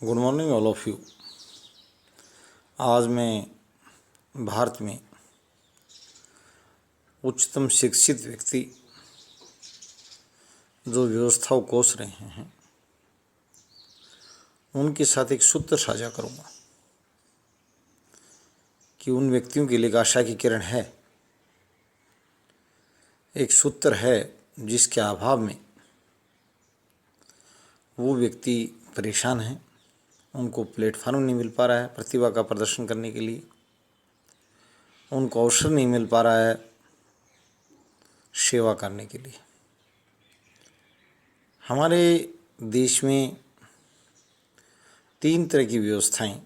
Good morning all of you. आज मैं भारत में उच्चतम शिक्षित व्यक्ति जो व्यवस्था को कोस रहे हैं उनके साथ एक सूत्र साझा करूंगा कि उन व्यक्तियों के लिए एक आशा की किरण है। एक सूत्र है जिसके अभाव में वो व्यक्ति परेशान हैं, उनको प्लेटफॉर्म नहीं मिल पा रहा है प्रतिभा का प्रदर्शन करने के लिए, उनको अवसर नहीं मिल पा रहा है सेवा करने के लिए। हमारे देश में 3 तरह की व्यवस्थाएं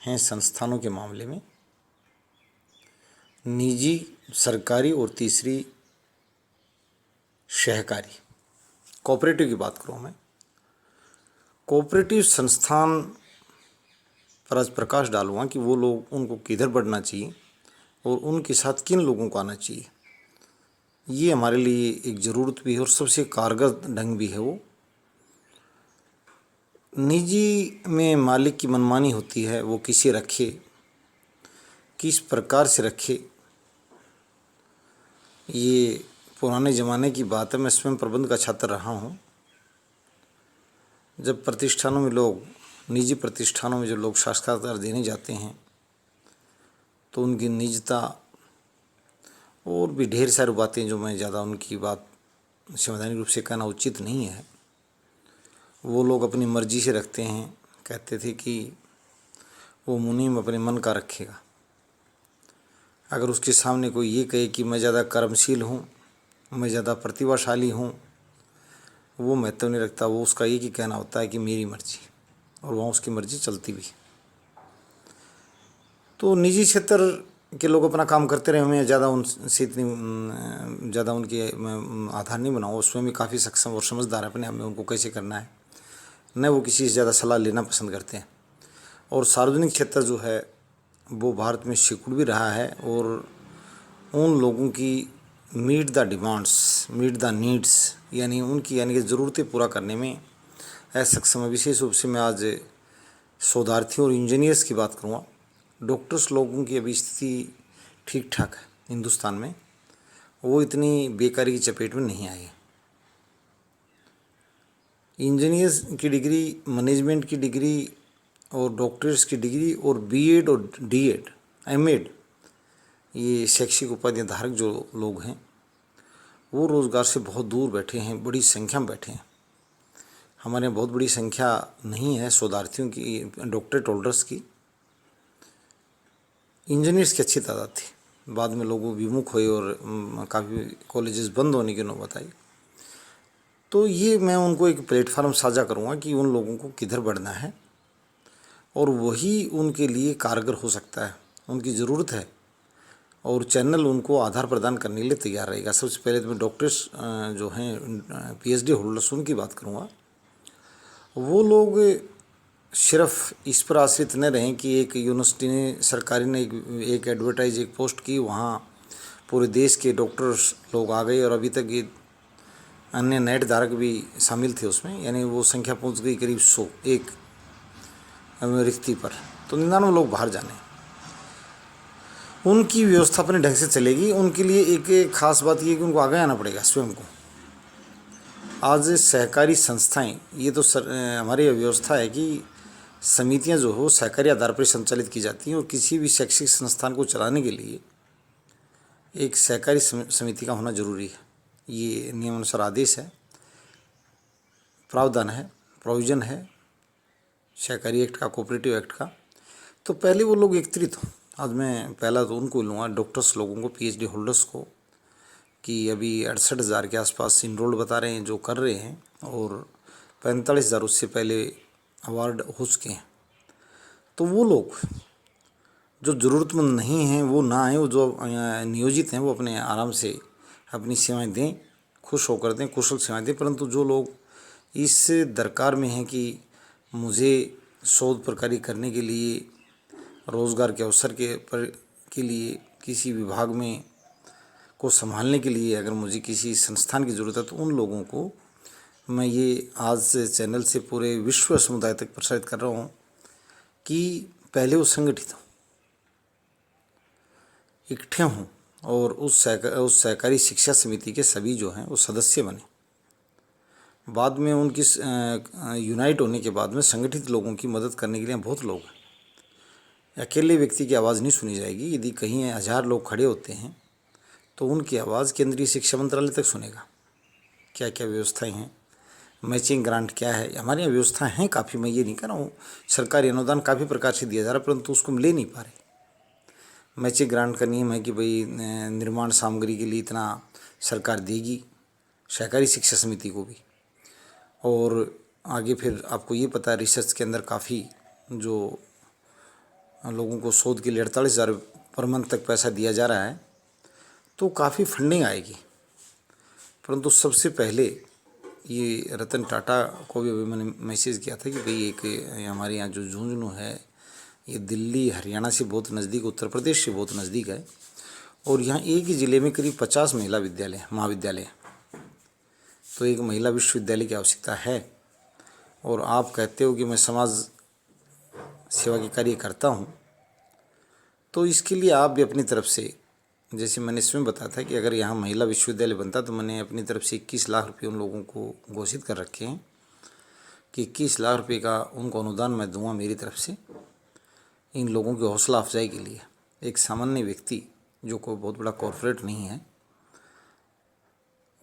हैं संस्थानों के मामले में, निजी, सरकारी और तीसरी सहकारी। कोऑपरेटिव की बात करूँ मैं, कोऑपरेटिव संस्थान पर आज प्रकाश डालूंगा कि वो लोग उनको किधर बढ़ना चाहिए और उनके साथ किन लोगों को आना चाहिए। ये हमारे लिए एक ज़रूरत भी है और सबसे कारगर ढंग भी है। वो निजी में मालिक की मनमानी होती है, वो किसे रखे, किस प्रकार से रखे। ये पुराने ज़माने की बात है। मैं स्वयं प्रबंध का छात्र रहा हूँ। जब प्रतिष्ठानों में लोग, निजी प्रतिष्ठानों में जो लोग साक्षात्कार देने जाते हैं तो उनकी निजता और भी ढेर सारी बातें जो मैं ज़्यादा उनकी बात संवैधानिक रूप से कहना उचित नहीं है, वो लोग अपनी मर्जी से रखते हैं। कहते थे कि वो मुनीम अपने मन का रखेगा। अगर उसके सामने कोई ये कहे कि मैं ज़्यादा कर्मशील हूँ, मैं ज़्यादा प्रतिभाशाली हूँ, वो महत्व नहीं रखता। वो उसका एक ही कहना होता है कि मेरी मर्जी, और वहाँ उसकी मर्जी चलती भी। तो निजी क्षेत्र के लोग अपना काम करते रहे, मैं ज़्यादा उनसे इतनी ज़्यादा उनकी आधार नहीं बनाऊँ। स्वयं भी काफ़ी सक्षम और समझदार है अपने आप में, उनको कैसे करना है न वो किसी से ज़्यादा सलाह लेना पसंद करते हैं। और सार्वजनिक क्षेत्र जो है वो भारत में सिकुड़ भी रहा है और उन लोगों की meet the demands, meet the needs, यानी कि ज़रूरतें पूरा करने में असक्षम है। विशेष रूप से मैं आज शोधार्थियों और इंजीनियर्स की बात करूँगा। डॉक्टर्स लोगों की अभी स्थिति ठीक ठाक है हिंदुस्तान में, वो इतनी बेकारी की चपेट में नहीं आए। इंजीनियर्स की डिग्री, मैनेजमेंट की डिग्री और डॉक्टर्स की डिग्री और बीएड और डीएड, एमएड, ये शैक्षिक उपाधि धारक जो लोग हैं वो रोज़गार से बहुत दूर बैठे हैं, बड़ी संख्या में बैठे हैं। हमारे यहाँ बहुत बड़ी संख्या नहीं है शोधार्थियों की, डॉक्टरेट होल्डर्स की। इंजीनियर्स की अच्छी तादाद थी, बाद में लोग विमुख हुए और काफ़ी कॉलेजेस बंद होने की नौबत आई। तो ये मैं उनको एक प्लेटफार्म साझा करूँगा कि उन लोगों को किधर बढ़ना है और वही उनके लिए कारगर हो सकता है, उनकी ज़रूरत है और चैनल उनको आधार प्रदान करने के लिए तैयार रहेगा। सबसे पहले तो मैं डॉक्टर्स जो हैं पीएचडी होल्डर्स, उनकी बात करूँगा। वो लोग सिर्फ इस पर आश्रित न रहें कि एक यूनिवर्सिटी ने, सरकारी ने एक एडवर्टाइज, एक पोस्ट की, वहाँ पूरे देश के डॉक्टर्स लोग आ गए और अभी तक ये अन्य नेट धारक भी शामिल थे उसमें, यानी वो संख्या पहुँच गई करीब 100 एक रिक्ति पर। तो 99 लोग बाहर जाने, उनकी व्यवस्था अपने ढंग से चलेगी। उनके लिए एक खास बात ये कि उनको आगे आना पड़ेगा स्वयं को। आज सहकारी संस्थाएं, ये तो हमारी व्यवस्था है कि समितियां जो हो सहकारी आधार पर संचालित की जाती हैं और किसी भी शैक्षिक संस्थान को चलाने के लिए एक सहकारी समिति का होना जरूरी है। ये नियमानुसार आदेश है, प्रावधान है, प्रोविज़न है सहकारी एक्ट का, कोऑपरेटिव एक्ट का। तो पहले वो लोग एकत्रित हों। आज मैं पहला तो उनको लूँगा, डॉक्टर्स लोगों को, पीएचडी होल्डर्स को, कि अभी 68,000 के आसपास इनरोल्ड बता रहे हैं जो कर रहे हैं और 45,000 उससे पहले अवार्ड हो चुके हैं। तो वो लोग जो ज़रूरतमंद नहीं हैं वो ना आए, वो जो नियोजित हैं वो अपने आराम से अपनी सेवाएं दें, खुश होकर दें, कुशल सेवाएं दें। परंतु जो लोग इस दरकार में हैं कि मुझे शोध प्रकारी करने के लिए, रोज़गार के अवसर के लिए, किसी विभाग में को संभालने के लिए अगर मुझे किसी संस्थान की ज़रूरत है, तो उन लोगों को मैं ये आज से चैनल से पूरे विश्व समुदाय तक प्रसारित कर रहा हूँ कि पहले वो संगठित हों, इकट्ठे हों और उस सहकारी शिक्षा समिति के सभी जो हैं वो सदस्य बने। बाद में उनकी यूनाइट होने के बाद में संगठित लोगों की मदद करने के लिए बहुत लोग हैं। अकेले व्यक्ति की आवाज़ नहीं सुनी जाएगी। यदि कहीं 1000 लोग खड़े होते हैं तो उनकी आवाज़ केंद्रीय शिक्षा मंत्रालय तक सुनेगा। क्या क्या व्यवस्थाएं हैं, मैचिंग ग्रांट क्या है, हमारे यहाँ व्यवस्थाएं हैं काफ़ी। मैं ये नहीं कह रहा हूँ, सरकारी अनुदान काफ़ी प्रकार से दिया जा रहा है, परंतु उसको हम ले नहीं पा रहे। मैचिंग ग्रांट का नियम है कि भाई निर्माण सामग्री के लिए इतना सरकार देगी, सहकारी शिक्षा समिति को भी। और आगे फिर आपको ये पता है रिसर्च के अंदर काफ़ी जो लोगों को शोध के लिए 48,000 पर मंथ तक पैसा दिया जा रहा है, तो काफ़ी फंडिंग आएगी। परंतु सबसे पहले ये रतन टाटा को भी अभी मैंने मैसेज किया था कि भाई एक हमारे यहाँ जो झुंझुनू है ये दिल्ली हरियाणा से बहुत नज़दीक, उत्तर प्रदेश से बहुत नज़दीक है, और यहाँ एक ही ज़िले में करीब 50 महिला विद्यालय महाविद्यालय, तो एक महिला विश्वविद्यालय की आवश्यकता है। और आप कहते हो कि मैं समाज सेवा के कार्य करता हूँ, तो इसके लिए आप भी अपनी तरफ से, जैसे मैंने इसमें बताया था कि अगर यहाँ महिला विश्वविद्यालय बनता तो मैंने अपनी तरफ से 21 लाख रुपये उन लोगों को घोषित कर रखे हैं कि 21 लाख रुपये का उनको अनुदान मैं दूंगा मेरी तरफ से, इन लोगों की हौसला अफजाई के लिए। एक सामान्य व्यक्ति जो कोई बहुत बड़ा कॉरपोरेट नहीं है,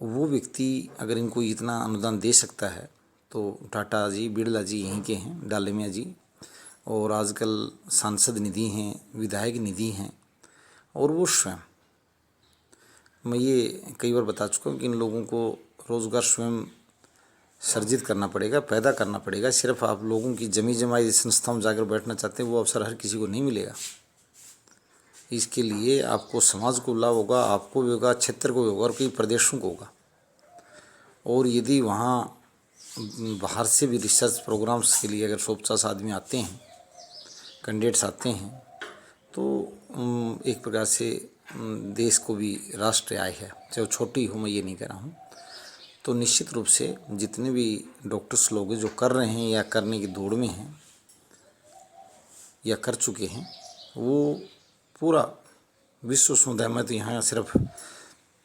वो व्यक्ति अगर इनको इतना अनुदान दे सकता है तो टाटा जी, बिरला जी यहीं के हैं, डालमिया जी, और आजकल सांसद निधि हैं, विधायक निधि हैं, और वो स्वयं, मैं ये कई बार बता चुका हूँ कि इन लोगों को रोज़गार स्वयं सर्जित करना पड़ेगा, पैदा करना पड़ेगा। सिर्फ आप लोगों की जमी जमाई संस्थाओं में जाकर बैठना चाहते हैं, वो अवसर हर किसी को नहीं मिलेगा। इसके लिए आपको समाज को लाभ होगा, आपको भी होगा, क्षेत्र को भी होगा, और कई प्रदेशों को होगा। और यदि वहाँ बाहर से भी रिसर्च प्रोग्राम्स के लिए अगर 150 आदमी आते हैं, कैंडिडेट्स आते हैं, तो एक प्रकार से देश को भी राष्ट्र आय है, चाहे वो छोटी हो, मैं ये नहीं कह रहा हूँ। तो निश्चित रूप से जितने भी डॉक्टर्स लोग जो कर रहे हैं या करने की दौड़ में हैं या कर चुके हैं, वो पूरा विश्व समुदाय में, तो यहाँ सिर्फ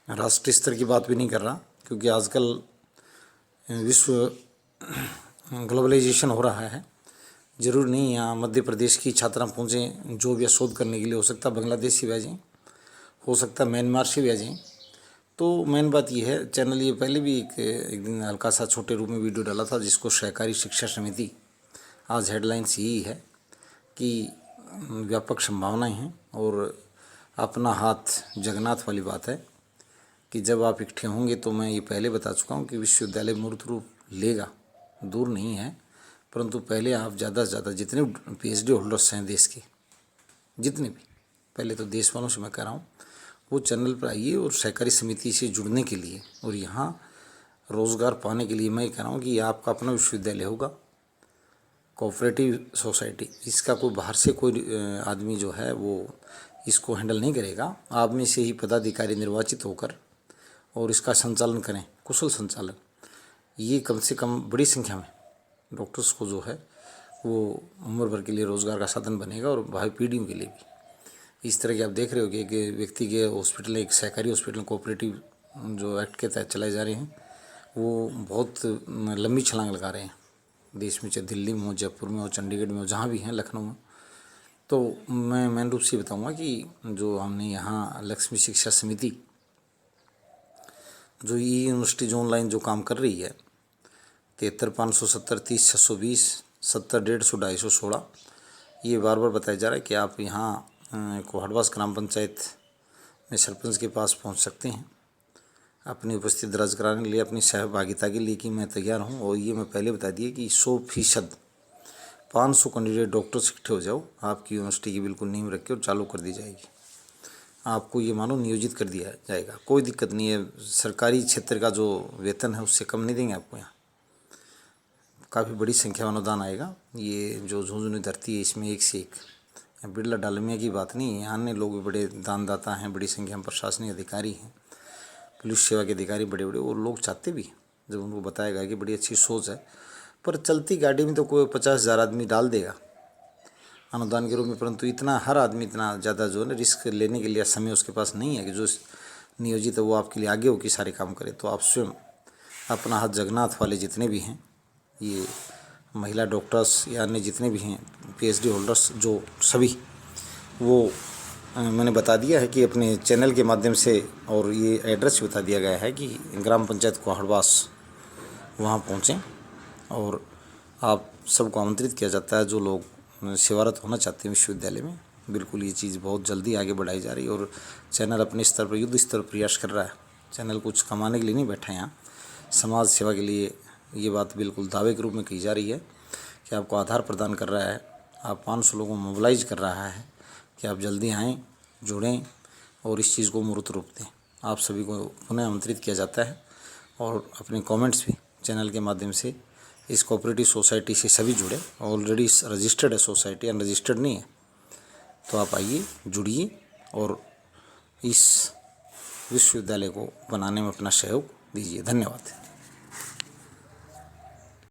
राष्ट्रीय स्तर की बात भी नहीं कर रहा, क्योंकि आजकल विश्व ग्लोबलाइजेशन हो रहा है। ज़रूर नहीं यहाँ मध्य प्रदेश की छात्रा पहुँचें जो भी शोध करने के लिए, हो सकता है बांग्लादेश से भी आ जाएँ, हो सकता है म्यांमार से भी आ जाएँ। तो मेन बात ये है, चैनल ये पहले भी एक दिन हल्का सा छोटे रूप में वीडियो डाला था, जिसको सहकारी शिक्षा समिति, आज हेडलाइंस यही है कि व्यापक संभावनाएं हैं और अपना हाथ जगन्नाथ वाली बात है कि जब आप इकट्ठे होंगे, तो मैं ये पहले बता चुका हूँ कि विश्वविद्यालय मूर्त रूप लेगा, दूर नहीं है। परंतु पहले आप ज़्यादा से ज़्यादा जितने PhD होल्डर्स हैं देश के, जितने भी, पहले तो देश वालों से मैं कह रहा हूँ, वो चैनल पर आइए और सहकारी समिति से जुड़ने के लिए और यहाँ रोज़गार पाने के लिए मैं कह रहा हूँ कि आपका अपना विश्वविद्यालय होगा, कोऑपरेटिव सोसाइटी, इसका कोई बाहर से कोई आदमी जो है वो इसको हैंडल नहीं करेगा। आप में से ही पदाधिकारी निर्वाचित होकर और इसका संचालन करें, कुशल संचालन। ये कम से कम बड़ी संख्या में डॉक्टर्स को जो है वो उम्र भर के लिए रोज़गार का साधन बनेगा, और भावी पीढ़ियों के लिए भी। इस तरह के आप देख रहे हो कि एक व्यक्ति के हॉस्पिटल, एक सहकारी हॉस्पिटल कोऑपरेटिव जो एक्ट के तहत चलाए जा रहे हैं, वो बहुत लंबी छलांग लगा रहे हैं देश में, चाहे दिल्ली में हो, जयपुर में हो, चंडीगढ़ में हो, जहाँ भी हैं, लखनऊ में। तो मैं मेन रूप से बताऊँगा कि जो हमने यहाँ लक्ष्मी शिक्षा समिति, जो ई यूनिवर्सिटी जो ऑनलाइन जो काम कर रही है, 73,570 30,620 70 150 216, ये बार बार बताया जा रहा है कि आप यहाँ कोहड़वास ग्राम पंचायत में सरपंच के पास पहुँच सकते हैं अपनी उपस्थिति दर्ज कराने के लिए, अपनी सहभागिता के लिए कि मैं तैयार हूँ। और ये मैं पहले बता दिए कि 100% 500 कैंडिडेट डॉक्टर्स इकट्ठे हो जाओ, आपकी यूनिवर्सिटी की बिल्कुल नींव रख के और चालू कर दी जाएगी। आपको ये मानो नियोजित कर दिया जाएगा, कोई दिक्कत नहीं है। सरकारी क्षेत्र का जो वेतन है उससे कम नहीं देंगे आपको। यहाँ काफ़ी बड़ी संख्या में अनुदान आएगा। ये जो झुंझुनू धरती है, इसमें एक से एक, बिरला डालमिया की बात नहीं है, यहाँ अन्य लोग भी बड़े दानदाता हैं, बड़ी संख्या में प्रशासनिक अधिकारी हैं, पुलिस सेवा के अधिकारी बड़े बड़े, वो लोग चाहते भी जब उनको बताया गया कि बड़ी अच्छी सोच है, पर चलती गाड़ी में तो कोई 50,000 आदमी डाल देगा अनुदान के रूप में, परंतु इतना हर आदमी इतना ज़्यादा जो है ना रिस्क लेने के लिए समय उसके पास नहीं है कि जो नियोजित है वो आपके लिए आगे हो कि सारे काम करे। तो आप स्वयं अपना हाथ जगन्नाथ वाले जितने भी हैं, ये महिला डॉक्टर्स या अन्य जितने भी हैं PhD होल्डर्स, जो सभी वो मैंने बता दिया है कि अपने चैनल के माध्यम से, और ये एड्रेस भी बता दिया गया है कि ग्राम पंचायत कोहड़वास वहाँ पहुँचें, और आप सबको आमंत्रित किया जाता है जो लोग सेवारत होना चाहते हैं विश्वविद्यालय में। बिल्कुल ये चीज़ बहुत जल्दी आगे बढ़ाई जा रही है और चैनल अपने स्तर पर युद्ध स्तर पर प्रयास कर रहा है। चैनल कुछ कमाने के लिए नहीं बैठा है यहाँ, समाज सेवा के लिए। ये बात बिल्कुल दावे के रूप में कही जा रही है कि आपको आधार प्रदान कर रहा है, आप 500 लोगों को मोबिलाइज कर रहा है कि आप जल्दी आएँ, जुड़ें और इस चीज़ को मूर्त रूप दें। आप सभी को पुनः आमंत्रित किया जाता है और अपने कमेंट्स भी चैनल के माध्यम से इस कोऑपरेटिव सोसाइटी से सभी जुड़े। ऑलरेडी रजिस्टर्ड है सोसाइटी, अनरजिस्टर्ड नहीं है, तो आप आइए, जुड़िए और इस विश्वविद्यालय को बनाने में अपना सहयोग दीजिए। धन्यवाद।